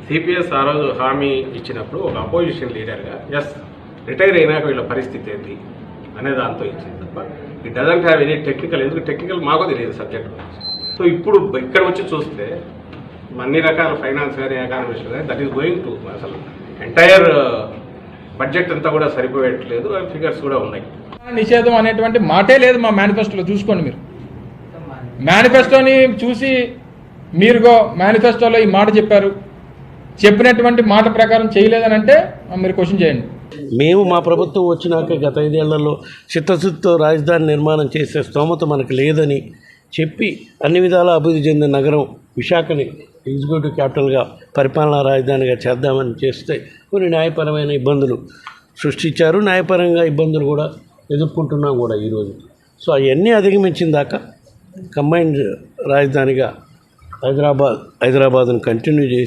CPS ఆ రోజు హామీ ఇచ్చినప్పుడు ఒక అపోజిషన్ లీడర్గా రిటైర్ అయినాక వీళ్ళ పరిస్థితి ఏంటి అనే దాంతో ఇచ్చింది తప్ప it doesn't have any technical. ఎందుకు టెక్నికల్ మాకో తెలియదు సబ్జెక్ట్ గురించి. సో ఇప్పుడు ఇక్కడ వచ్చి చూస్తే అన్ని రకాల ఫైనాన్స్ కానీ ఎకానమిస్ట్ కానీ దట్ ఈస్ గోయింగ్ టు అసలు ఎంటైర్ బడ్జెట్ అంతా కూడా సరిపోయట్లేదు. ఫిగర్స్ కూడా ఉన్నాయి. నిషేధం అనేటువంటి మాటే లేదు మా మేనిఫెస్టోలో. చూసుకోండి, మీరు మేనిఫెస్టోని చూసి మీరుగో మేనిఫెస్టోలో ఈ మాట చెప్పారు, చెప్పినటువంటి మాట ప్రకారం చేయలేదని అంటే మీరు క్వశ్చన్ చేయండి. మేము మా ప్రభుత్వం వచ్చినాక గత 5 ఏళ్లలో చిత్తశుద్ధితో రాజధాని నిర్మాణం చేసే స్తోమత మనకు లేదని చెప్పి అన్ని విధాలా అభివృద్ధి చెందిన నగరం విశాఖని ఎగ్జిక్యూటివ్ క్యాపిటల్గా పరిపాలనా రాజధానిగా చేద్దామని చేస్తే కొన్ని న్యాయపరమైన ఇబ్బందులు సృష్టించారు. న్యాయపరంగా ఇబ్బందులు కూడా ఎదుర్కొంటున్నాం కూడా ఈరోజు. సో అవన్నీ అధిగమించిన దాకా కంబైన్డ్ రాజధానిగా హైదరాబాద్ను కంటిన్యూ చేసి